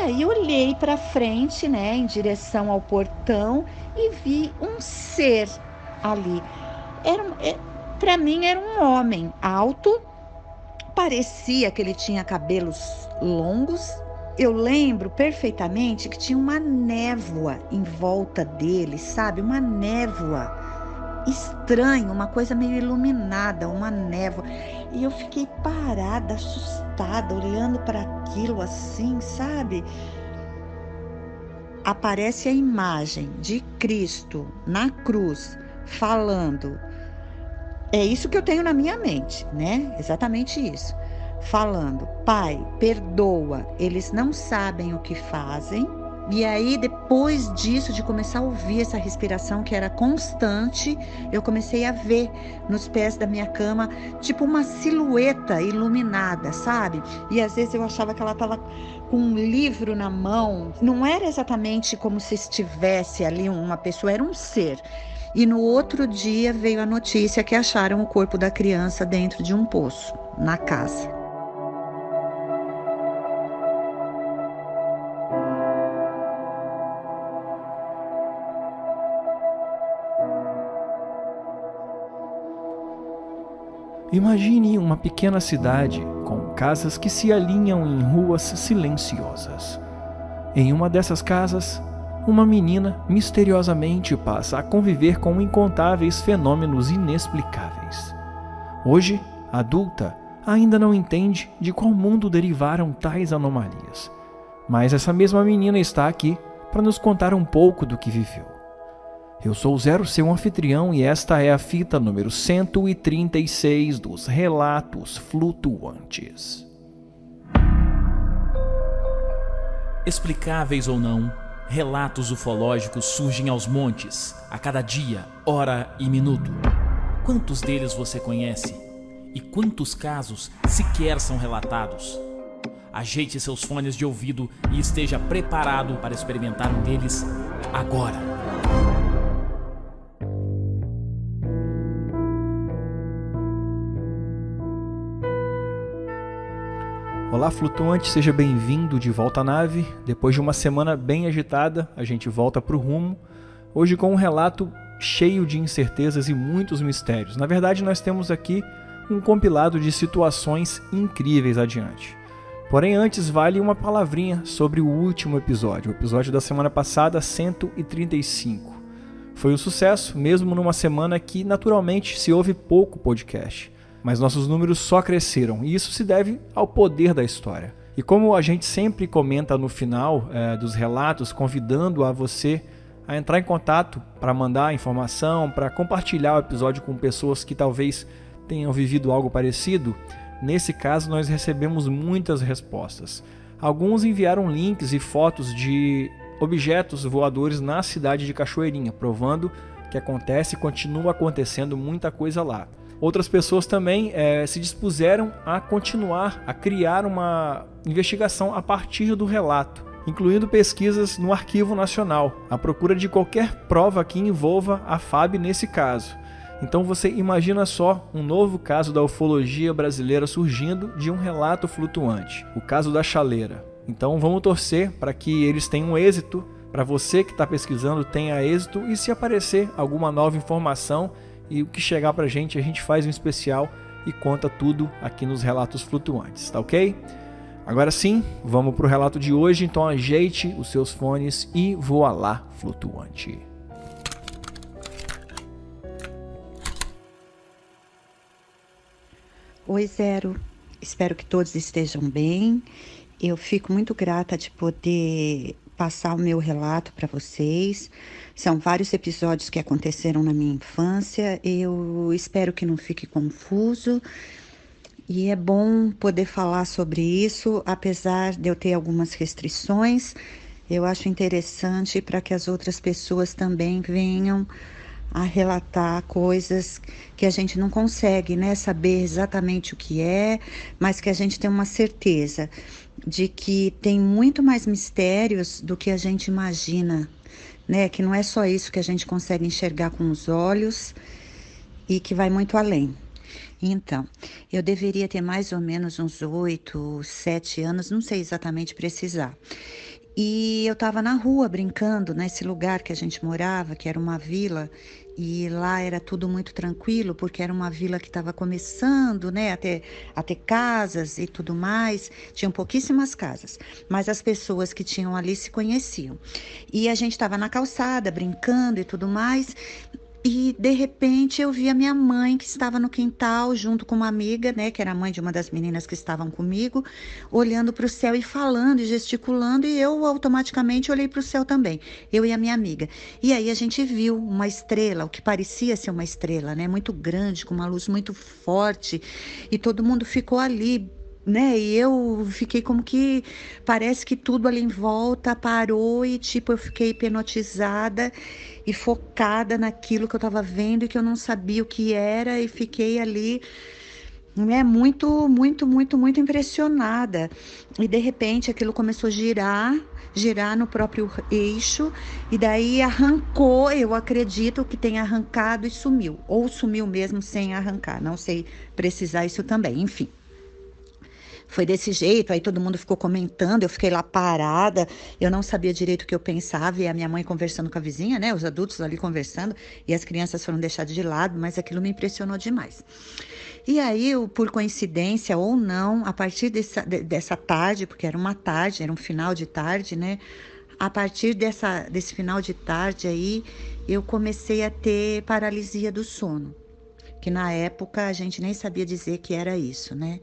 aí olhei para frente, né, em direção ao portão e vi um ser ali. Para mim era um homem alto, parecia que ele tinha cabelos longos. Eu lembro perfeitamente que tinha uma névoa em volta dele, sabe? Uma névoa estranha, uma coisa meio iluminada, uma névoa. E eu fiquei parada, assustada, olhando para aquilo assim, sabe? Aparece a imagem de Cristo na cruz falando. É isso que eu tenho na minha mente, né? Exatamente isso. Falando, Pai, perdoa, eles não sabem o que fazem. E aí, depois disso, de começar a ouvir essa respiração que era constante, eu comecei a ver nos pés da minha cama, tipo uma silhueta iluminada, sabe? E às vezes eu achava que ela estava com um livro na mão. Não era exatamente como se estivesse ali uma pessoa, era um ser. E no outro dia veio a notícia que acharam o corpo da criança dentro de um poço, na casa. Imagine uma pequena cidade com casas que se alinham em ruas silenciosas. Em uma dessas casas, uma menina misteriosamente passa a conviver com incontáveis fenômenos inexplicáveis. Hoje, adulta, ainda não entende de qual mundo derivaram tais anomalias. Mas essa mesma menina está aqui para nos contar um pouco do que viveu. Eu sou o Zero, seu anfitrião, e esta é a fita número 136 dos Relatos Flutuantes. Explicáveis ou não, relatos ufológicos surgem aos montes, a cada dia, hora e minuto. Quantos deles você conhece? E quantos casos sequer são relatados? Ajeite seus fones de ouvido e esteja preparado para experimentar um deles agora. Olá, flutuante, seja bem-vindo de volta à nave. Depois de uma semana bem agitada, a gente volta para o rumo, hoje com um relato cheio de incertezas e muitos mistérios. Na verdade, nós temos aqui um compilado de situações incríveis adiante. Porém, antes vale uma palavrinha sobre o último episódio, o episódio da semana passada, 135. Foi um sucesso, mesmo numa semana que naturalmente se ouve pouco podcast. Mas nossos números só cresceram, e isso se deve ao poder da história. E como a gente sempre comenta no final dos relatos, convidando a você a entrar em contato para mandar informação, para compartilhar o episódio com pessoas que talvez tenham vivido algo parecido, nesse caso nós recebemos muitas respostas. Alguns enviaram links e fotos de objetos voadores na cidade de Cachoeirinha, provando que acontece e continua acontecendo muita coisa lá. Outras pessoas também se dispuseram a continuar a criar uma investigação a partir do relato, incluindo pesquisas no Arquivo Nacional, à procura de qualquer prova que envolva a FAB nesse caso. Então você imagina só um novo caso da ufologia brasileira surgindo de um relato flutuante, o caso da chaleira. Então vamos torcer para que eles tenham êxito, para você que está pesquisando tenha êxito, e se aparecer alguma nova informação e o que chegar pra gente, a gente faz um especial e conta tudo aqui nos Relatos Flutuantes, tá ok? Agora sim, vamos pro relato de hoje, então ajeite os seus fones e voa lá, flutuante. Oi, Zero. Espero que todos estejam bem. Eu fico muito grata de poder passar o meu relato para vocês. São vários episódios que aconteceram na minha infância. Eu espero que não fique confuso. E é bom poder falar sobre isso, apesar de eu ter algumas restrições. Eu acho interessante para que as outras pessoas também venham a relatar coisas que a gente não consegue, né, saber exatamente o que é, mas que a gente tem uma certeza de que tem muito mais mistérios do que a gente imagina, né? Que não é só isso que a gente consegue enxergar com os olhos e que vai muito além. Então, eu deveria ter mais ou menos uns 8, 7 anos, não sei exatamente precisar. E eu estava na rua brincando, nesse lugar que a gente morava, que era uma vila, e lá era tudo muito tranquilo, porque era uma vila que estava começando, né, a ter casas e tudo mais. Tinham pouquíssimas casas, mas as pessoas que tinham ali se conheciam. E a gente estava na calçada, brincando e tudo mais. E de repente eu vi a minha mãe que estava no quintal junto com uma amiga, né, que era a mãe de uma das meninas que estavam comigo, olhando para o céu e falando e gesticulando, e eu automaticamente olhei para o céu também, eu e a minha amiga. E aí a gente viu uma estrela, o que parecia ser uma estrela, né, muito grande, com uma luz muito forte, e todo mundo ficou ali, né? E eu fiquei como que parece que tudo ali em volta parou e tipo eu fiquei hipnotizada e focada naquilo que eu estava vendo e que eu não sabia o que era e fiquei ali, né, muito, muito, muito, muito impressionada. E de repente aquilo começou a girar no próprio eixo e daí arrancou, eu acredito que tenha arrancado e sumiu, ou sumiu mesmo sem arrancar, não sei precisar isso também, enfim. Foi desse jeito, aí todo mundo ficou comentando, eu fiquei lá parada, eu não sabia direito o que eu pensava, e a minha mãe conversando com a vizinha, né, os adultos ali conversando, e as crianças foram deixadas de lado, mas aquilo me impressionou demais. E aí, por coincidência ou não, a partir dessa tarde, porque era uma tarde, era um final de tarde, né, a partir desse final de tarde aí, eu comecei a ter paralisia do sono, que na época a gente nem sabia dizer que era isso, né?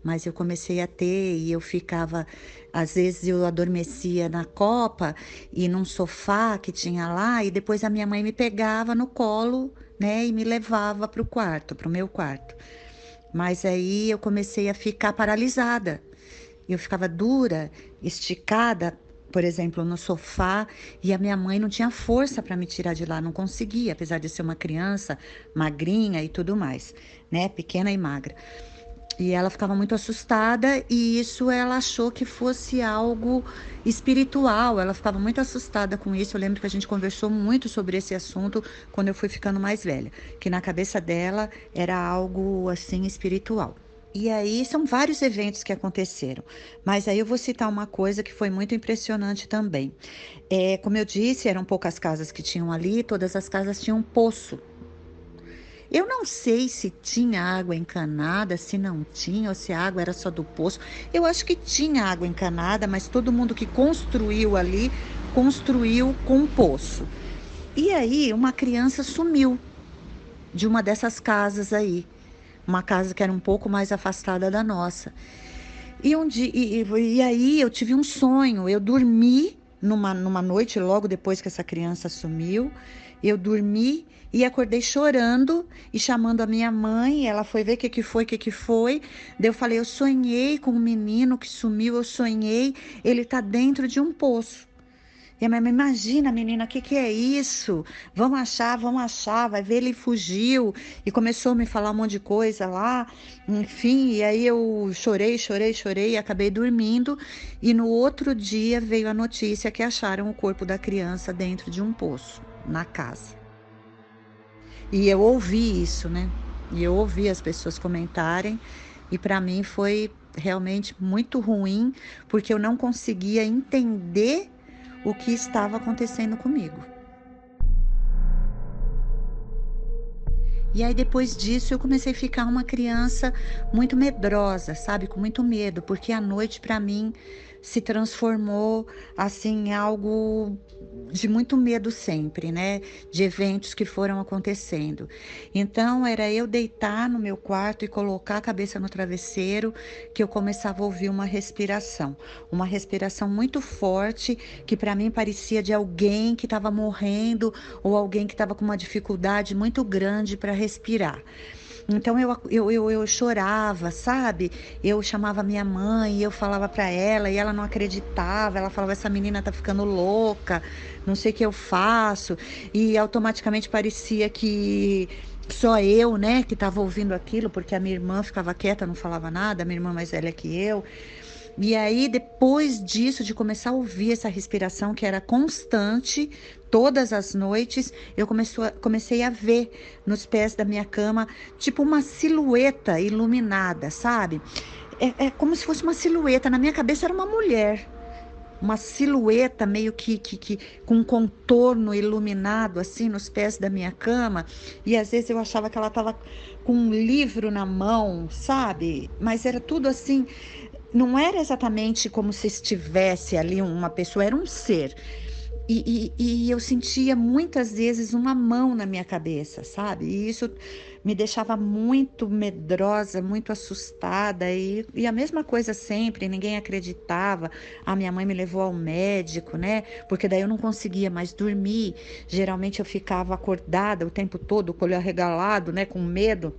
Mas eu comecei a ter e eu ficava, às vezes eu adormecia na copa e num sofá que tinha lá e depois a minha mãe me pegava no colo, né, e me levava para o quarto, para o meu quarto. Mas aí eu comecei a ficar paralisada. Eu ficava dura, esticada, por exemplo, no sofá, e a minha mãe não tinha força para me tirar de lá, não conseguia, apesar de ser uma criança magrinha e tudo mais, né, pequena e magra. E ela ficava muito assustada e isso ela achou que fosse algo espiritual. Ela ficava muito assustada com isso. Eu lembro que a gente conversou muito sobre esse assunto quando eu fui ficando mais velha, que na cabeça dela era algo assim espiritual. E aí são vários eventos que aconteceram, mas aí eu vou citar uma coisa que foi muito impressionante também. Como eu disse, eram poucas casas que tinham ali, todas as casas tinham um poço. Eu não sei se tinha água encanada, se não tinha, ou se a água era só do poço. Eu acho que tinha água encanada, mas todo mundo que construiu ali, construiu com um poço. E aí, uma criança sumiu de uma dessas casas aí. Uma casa que era um pouco mais afastada da nossa. E aí, eu tive um sonho. Eu dormi numa noite, logo depois que essa criança sumiu. Eu dormi e acordei chorando e chamando a minha mãe. Ela foi ver o que foi. Daí eu falei, eu sonhei com um menino que sumiu, eu sonhei, ele tá dentro de um poço. E a minha mãe, imagina, menina, o que é isso? Vamos achar, vai ver, ele fugiu. E começou a me falar um monte de coisa lá, enfim, e aí eu chorei, e acabei dormindo. E no outro dia veio a notícia que acharam o corpo da criança dentro de um poço, na casa. E eu ouvi isso, né? E eu ouvi as pessoas comentarem, e para mim foi realmente muito ruim, porque eu não conseguia entender o que estava acontecendo comigo. E aí depois disso eu comecei a ficar uma criança muito medrosa, sabe? Com muito medo, porque a noite para mim se transformou assim em algo de muito medo sempre, né? De eventos que foram acontecendo. Então era eu deitar no meu quarto e colocar a cabeça no travesseiro que eu começava a ouvir uma respiração muito forte que para mim parecia de alguém que estava morrendo ou alguém que estava com uma dificuldade muito grande para respirar. Então eu chorava, sabe? Eu chamava minha mãe, eu falava para ela e ela não acreditava. Ela falava, essa menina tá ficando louca, não sei o que eu faço. E automaticamente parecia que só eu, né, que estava ouvindo aquilo, porque a minha irmã ficava quieta, não falava nada, a minha irmã mais velha que eu. E aí, depois disso, de começar a ouvir essa respiração que era constante, todas as noites, eu comecei a ver nos pés da minha cama, tipo uma silhueta iluminada, sabe? É como se fosse uma silhueta. Na minha cabeça era uma mulher. uma silhueta meio que com um contorno iluminado assim nos pés da minha cama, e às vezes eu achava que ela estava com um livro na mão, sabe? Mas era tudo assim, não era exatamente como se estivesse ali uma pessoa, era um ser. E eu sentia muitas vezes uma mão na minha cabeça, sabe? E isso me deixava muito medrosa, muito assustada. E a mesma coisa sempre, ninguém acreditava. A minha mãe me levou ao médico, né? Porque daí eu não conseguia mais dormir. Geralmente eu ficava acordada o tempo todo, com o olho arregalado, né? Com medo.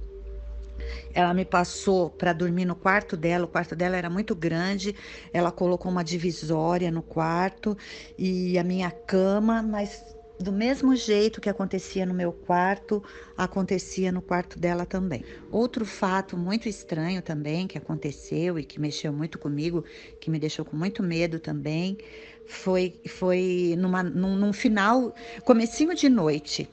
Ela me passou para dormir no quarto dela. O quarto dela era muito grande. Ela colocou uma divisória no quarto e a minha cama, mas do mesmo jeito que acontecia no meu quarto, acontecia no quarto dela também. Outro fato muito estranho também que aconteceu e que mexeu muito comigo, que me deixou com muito medo também, foi num final, comecinho de noite.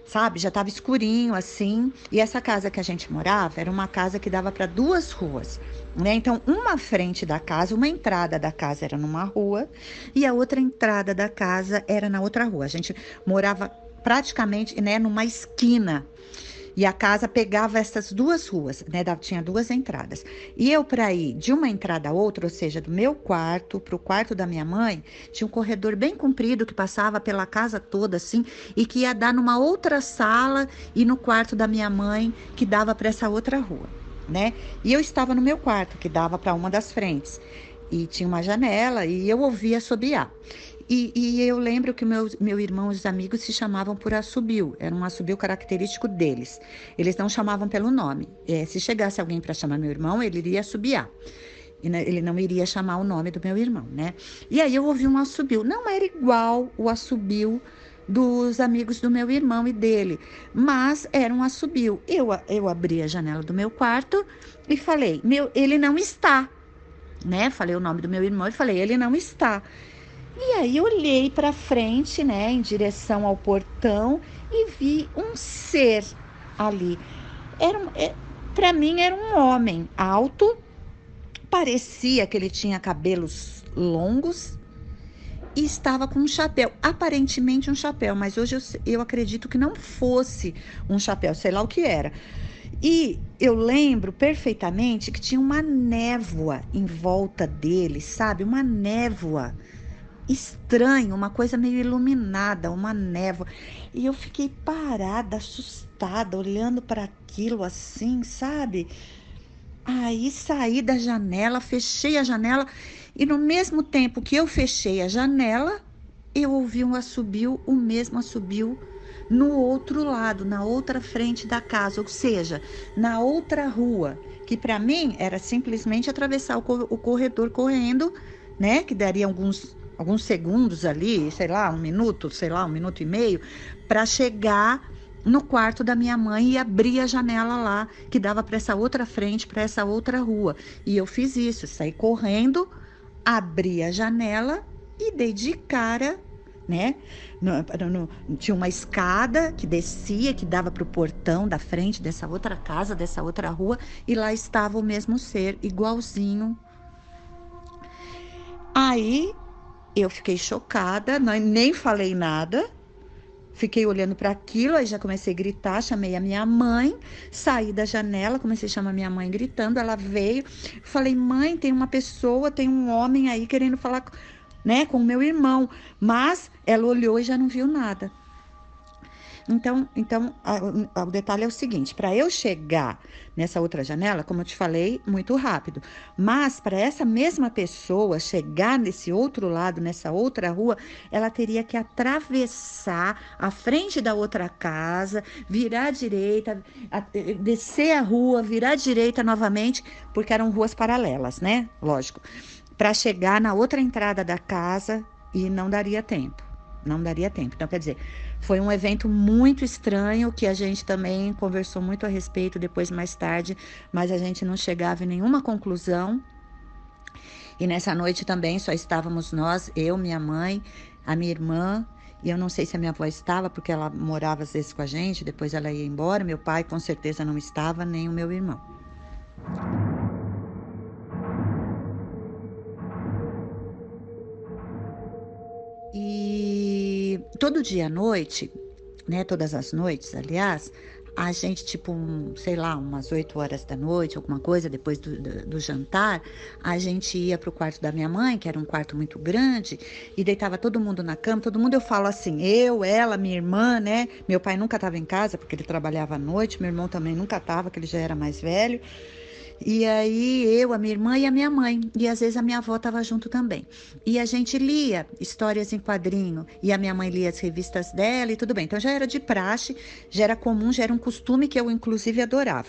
Sabe, já estava escurinho assim, e essa casa que a gente morava era uma casa que dava para duas ruas, né? Então, uma frente da casa, uma entrada da casa era numa rua e a outra entrada da casa era na outra rua. A gente morava praticamente, né, numa esquina. E a casa pegava essas duas ruas, né? Tinha duas entradas. E eu, para ir de uma entrada a outra, ou seja, do meu quarto para o quarto da minha mãe, tinha um corredor bem comprido que passava pela casa toda, assim, e que ia dar numa outra sala e no quarto da minha mãe, que dava para essa outra rua, né? E eu estava no meu quarto, que dava para uma das frentes. E tinha uma janela e eu ouvia assobiar. E eu lembro que meu irmão e os amigos se chamavam por assobio, era um assobio característico deles. Eles não chamavam pelo nome. Se chegasse alguém para chamar meu irmão, ele iria assobiar. Ele não iria chamar o nome do meu irmão, né? E aí eu ouvi um assobio. Não era igual o assobio dos amigos do meu irmão e dele, mas era um assobio. Eu abri a janela do meu quarto e falei, ele não está, né? Falei o nome do meu irmão e falei, ele não está. E aí olhei para frente, né, em direção ao portão e vi um ser ali. Para mim era um homem alto, parecia que ele tinha cabelos longos e estava com um chapéu, aparentemente um chapéu, mas hoje eu acredito que não fosse um chapéu, sei lá o que era. E eu lembro perfeitamente que tinha uma névoa em volta dele, sabe? Uma névoa estranho, uma coisa meio iluminada, uma névoa. E eu fiquei parada, assustada, olhando para aquilo assim, sabe? Aí saí da janela, fechei a janela e no mesmo tempo que eu fechei a janela, eu ouvi um assobio, o mesmo assobio no outro lado, na outra frente da casa, ou seja, na outra rua, que para mim era simplesmente atravessar o corredor correndo, né? Que daria alguns segundos ali, sei lá, um minuto e meio, para chegar no quarto da minha mãe e abrir a janela lá, que dava para essa outra frente, para essa outra rua. E eu fiz isso, saí correndo, abri a janela e dei de cara, né? Tinha uma escada que descia, que dava para o portão da frente dessa outra casa, dessa outra rua, e lá estava o mesmo ser, igualzinho. Aí eu fiquei chocada, nem falei nada, fiquei olhando para aquilo, aí já comecei a gritar, chamei a minha mãe, saí da janela, comecei a chamar minha mãe gritando, ela veio, falei, mãe, tem uma pessoa, tem um homem aí querendo falar, né, com o meu irmão, mas ela olhou e já não viu nada. Então o detalhe é o seguinte, para eu chegar nessa outra janela, como eu te falei, muito rápido, mas para essa mesma pessoa chegar nesse outro lado, nessa outra rua, ela teria que atravessar a frente da outra casa, virar à direita, descer a rua, virar à direita novamente, porque eram ruas paralelas, né? Lógico, para chegar na outra entrada da casa e não daria tempo. Não daria tempo. Então, quer dizer, foi um evento muito estranho que a gente também conversou muito a respeito depois, mais tarde, mas a gente não chegava em nenhuma conclusão. E nessa noite também só estávamos nós, eu, minha mãe, a minha irmã, e eu não sei se a minha avó estava, porque ela morava às vezes com a gente, depois ela ia embora. Meu pai com certeza não estava, nem o meu irmão. E todo dia à noite, né, todas as noites, aliás, a gente, tipo, sei lá, umas 8 horas da noite, alguma coisa, depois do jantar, a gente ia pro quarto da minha mãe, que era um quarto muito grande, e deitava todo mundo na cama, todo mundo, eu falo assim, eu, ela, minha irmã, né, meu pai nunca estava em casa, porque ele trabalhava à noite, meu irmão também nunca estava, que ele já era mais velho, e aí eu, a minha irmã e a minha mãe, e às vezes a minha avó estava junto também. E a gente lia histórias em quadrinho, e a minha mãe lia as revistas dela e tudo bem. Então já era de praxe, já era comum, já era um costume que eu inclusive adorava.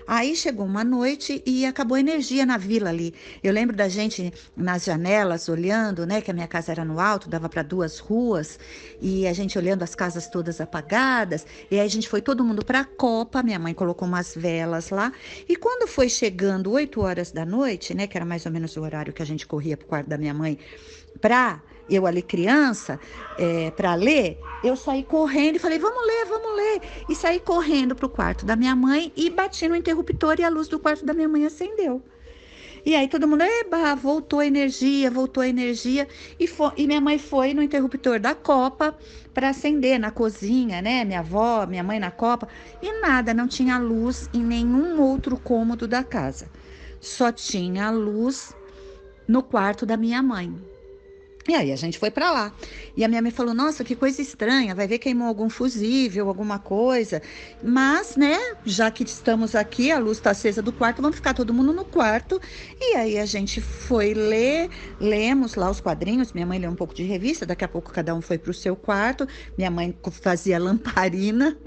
Aí chegou uma noite e acabou a energia na vila ali. Eu lembro da gente nas janelas olhando, né, que a minha casa era no alto, dava para 2 ruas, e a gente olhando as casas todas apagadas, e aí a gente foi todo mundo para a copa, minha mãe colocou umas velas lá, e quando foi chegando 8 horas da noite, né, que era mais ou menos o horário que a gente corria pro quarto da minha mãe, eu ali criança, para ler, eu saí correndo e falei, vamos ler, vamos ler. E saí correndo pro quarto da minha mãe e bati no interruptor e a luz do quarto da minha mãe acendeu. E aí todo mundo, eba, voltou a energia, voltou a energia. E minha mãe foi no interruptor da copa para acender na cozinha, né? Minha avó, minha mãe na copa. E nada, não tinha luz em nenhum outro cômodo da casa. Só tinha luz no quarto da minha mãe. E aí a gente foi para lá. E a minha mãe falou, nossa, que coisa estranha, vai ver queimou algum fusível, alguma coisa. Mas, né, já que estamos aqui, a luz está acesa do quarto, vamos ficar todo mundo no quarto. E aí a gente foi ler, lemos lá os quadrinhos, minha mãe leu um pouco de revista, daqui a pouco cada um foi para o seu quarto. Minha mãe fazia lamparina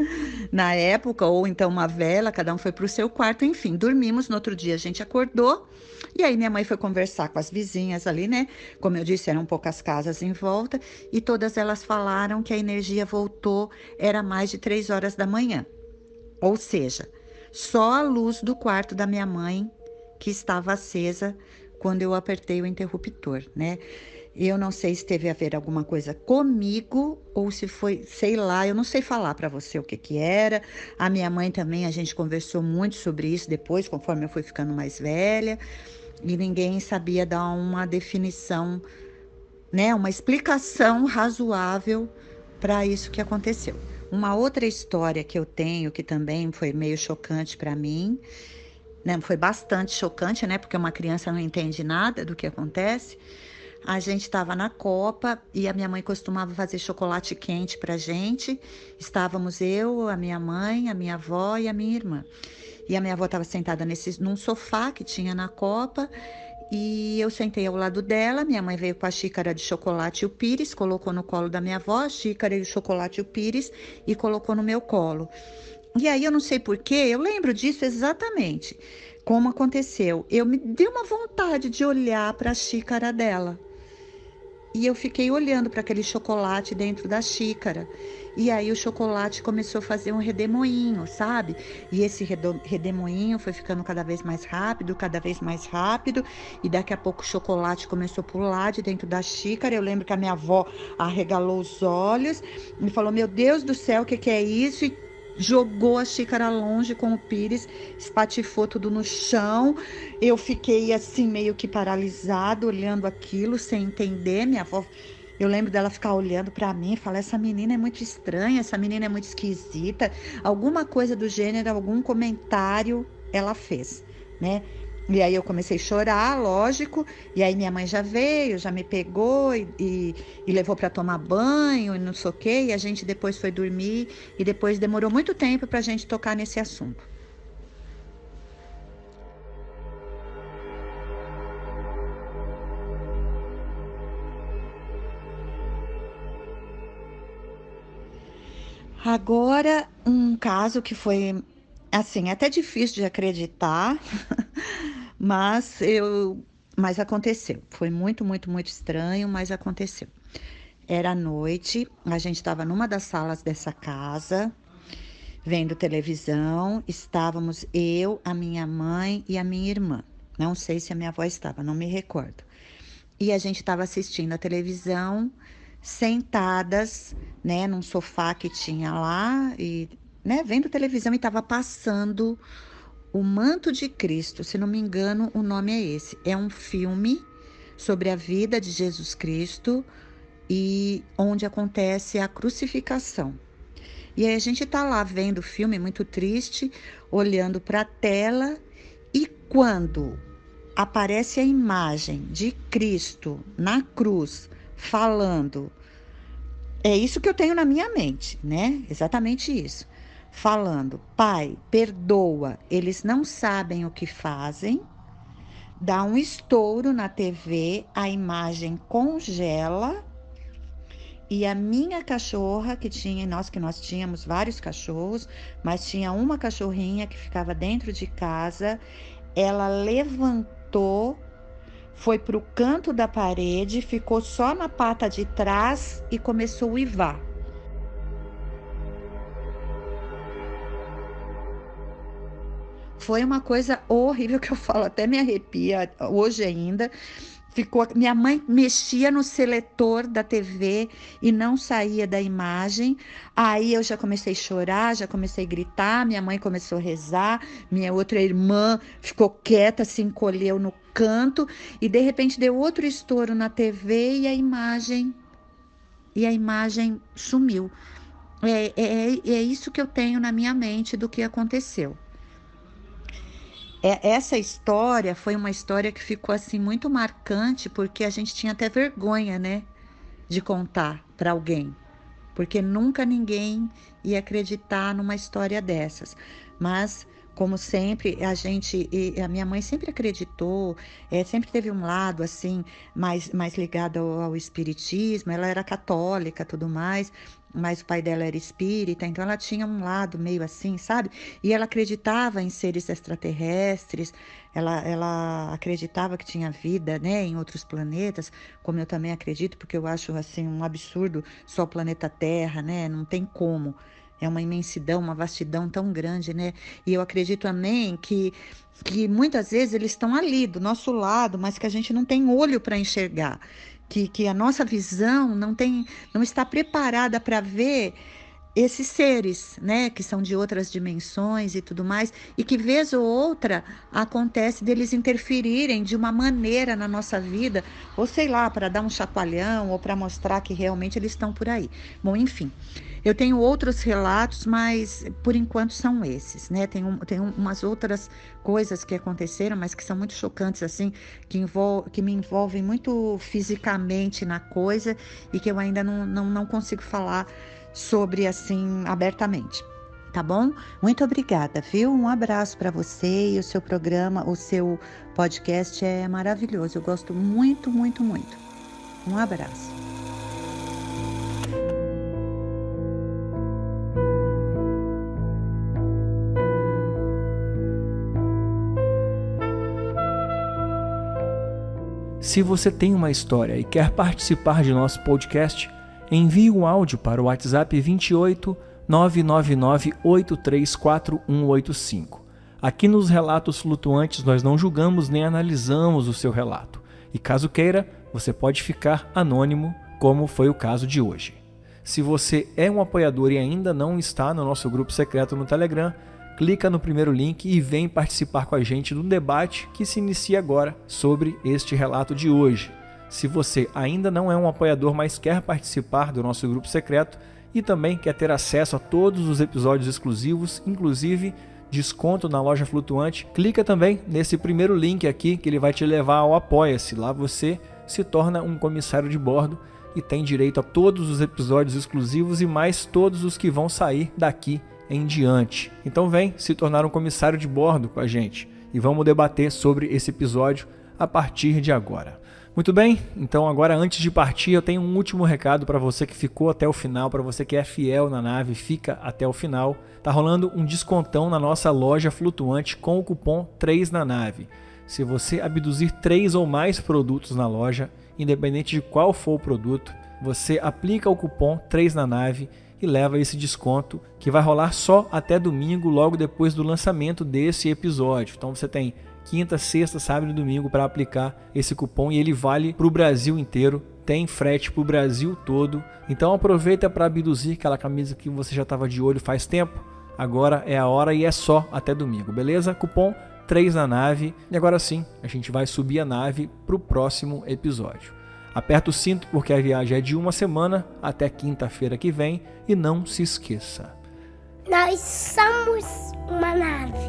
na época, ou então uma vela, cada um foi para o seu quarto, enfim, dormimos, no outro dia a gente acordou. E aí minha mãe foi conversar com as vizinhas ali, né? Como eu disse, eram poucas casas em volta, e todas elas falaram que a energia voltou, era mais de 3 horas da manhã. Ou seja, só a luz do quarto da minha mãe que estava acesa quando eu apertei o interruptor, né? Eu não sei se teve a ver alguma coisa comigo ou se foi, sei lá, eu não sei falar para você o que que era. A minha mãe também, a gente conversou muito sobre isso depois, conforme eu fui ficando mais velha, e ninguém sabia dar uma definição, né, uma explicação razoável para isso que aconteceu. Uma outra história que eu tenho, que também foi meio chocante para mim, né, foi bastante chocante, né, porque uma criança não entende nada do que acontece. A gente estava na copa e a minha mãe costumava fazer chocolate quente pra gente. Estávamos eu, a minha mãe, a minha avó e a minha irmã. E a minha avó estava sentada num sofá que tinha na copa, e eu sentei ao lado dela. Minha mãe veio com a xícara de chocolate e o pires, colocou no colo da minha avó a xícara e o chocolate e o pires e colocou no meu colo. E aí eu não sei porquê, eu lembro disso exatamente como aconteceu. Eu me dei uma vontade de olhar para a xícara dela. E eu fiquei olhando para aquele chocolate dentro da xícara. E aí o chocolate começou a fazer um redemoinho, sabe? E esse redemoinho foi ficando cada vez mais rápido, cada vez mais rápido. E daqui a pouco o chocolate começou a pular de dentro da xícara. Eu lembro que a minha avó arregalou os olhos e falou, meu Deus do céu, o que que é isso? E jogou a xícara longe com o pires, espatifou tudo no chão. Eu fiquei assim meio que paralisada, olhando aquilo sem entender. Minha avó, eu lembro dela ficar olhando para mim e falar, essa menina é muito estranha, essa menina é muito esquisita. Alguma coisa do gênero, algum comentário ela fez, né? E aí eu comecei a chorar, lógico, e aí minha mãe já veio, já me pegou e levou para tomar banho e não sei o quê, e a gente depois foi dormir, e depois demorou muito tempo para a gente tocar nesse assunto. Agora, um caso que foi, assim, até difícil de acreditar, mas aconteceu. Foi muito, muito, muito estranho, mas aconteceu. Era noite, a gente estava numa das salas dessa casa, vendo televisão. Estávamos eu, a minha mãe e a minha irmã. Não sei se a minha avó estava, não me recordo. E a gente estava assistindo a televisão, sentadas, né, num sofá que tinha lá, e, né, vendo televisão, e estava passando O Manto de Cristo, se não me engano, o nome é esse. É um filme sobre a vida de Jesus Cristo, e onde acontece a crucificação. E aí a gente está lá vendo o filme muito triste, olhando para a tela, e quando aparece a imagem de Cristo na cruz falando, é isso que eu tenho na minha mente, né? Exatamente isso. Falando, Pai, perdoa, eles não sabem o que fazem. Dá um estouro na TV, a imagem congela e a minha cachorra, nós tínhamos vários cachorros, mas tinha uma cachorrinha que ficava dentro de casa, ela levantou, foi para o canto da parede, ficou só na pata de trás e começou a uivar. Foi uma coisa horrível que eu falo, até me arrepia hoje ainda. Minha mãe mexia no seletor da TV e não saía da imagem. Aí eu já comecei a chorar, já comecei a gritar, minha mãe começou a rezar, minha outra irmã ficou quieta, se encolheu no canto e de repente deu outro estouro na TV e a imagem sumiu. É isso que eu tenho na minha mente do que aconteceu. Essa história foi uma história que ficou assim muito marcante, porque a gente tinha até vergonha, né, de contar para alguém, porque nunca ninguém ia acreditar numa história dessas. Mas, como sempre, a minha mãe sempre acreditou, sempre teve um lado assim mais ligado ao espiritismo. Ela era católica, tudo mais, mas o pai dela era espírita, então ela tinha um lado meio assim, sabe? E ela acreditava em seres extraterrestres, ela acreditava que tinha vida, né, em outros planetas, como eu também acredito, porque eu acho assim um absurdo só o planeta Terra, né? Não tem como. É uma imensidão, uma vastidão tão grande, né? E eu acredito também que muitas vezes eles estão ali, do nosso lado, mas que a gente não tem olho para enxergar. Que a nossa visão não está preparada para ver esses seres, né, que são de outras dimensões e tudo mais, e que vez ou outra acontece deles interferirem de uma maneira na nossa vida, ou sei lá, para dar um chacoalhão, ou para mostrar que realmente eles estão por aí. Bom, enfim, eu tenho outros relatos, mas por enquanto são esses, né? Tem umas outras coisas que aconteceram, mas que são muito chocantes, assim, que me envolvem muito fisicamente na coisa e que eu ainda não consigo falar sobre, assim, abertamente. Tá bom? Muito obrigada, viu? Um abraço para você, e o seu programa, o seu podcast é maravilhoso. Eu gosto muito, muito, muito. Um abraço. Se você tem uma história e quer participar de nosso podcast, envie um áudio para o WhatsApp 28 999 834185. Aqui nos Relatos Flutuantes nós não julgamos nem analisamos o seu relato. E caso queira, você pode ficar anônimo, como foi o caso de hoje. Se você é um apoiador e ainda não está no nosso grupo secreto no Telegram, clica no primeiro link e vem participar com a gente do debate que se inicia agora sobre este relato de hoje. Se você ainda não é um apoiador, mas quer participar do nosso grupo secreto e também quer ter acesso a todos os episódios exclusivos, inclusive desconto na loja flutuante, clica também nesse primeiro link aqui que ele vai te levar ao Apoia-se. Lá você se torna um comissário de bordo e tem direito a todos os episódios exclusivos e mais todos os que vão sair daqui em diante. Então vem se tornar um comissário de bordo com a gente e vamos debater sobre esse episódio a partir de agora. Muito bem, então agora antes de partir eu tenho um último recado para você que ficou até o final, para você que é fiel na nave, fica até o final. Tá rolando um descontão na nossa loja flutuante com o cupom 3 na nave. Se você abduzir 3 ou mais produtos na loja, independente de qual for o produto, você aplica o cupom 3 na nave e leva esse desconto que vai rolar só até domingo, logo depois do lançamento desse episódio. Então você tem quinta, sexta, sábado e domingo para aplicar esse cupom e ele vale para o Brasil inteiro, tem frete para o Brasil todo. Então aproveita para abduzir aquela camisa que você já estava de olho faz tempo. Agora é a hora e é só até domingo, beleza? Cupom 3 na nave. E agora sim, a gente vai subir a nave para o próximo episódio. Aperta o cinto porque a viagem é de 1 semana até quinta-feira que vem e não se esqueça. Nós somos uma nave.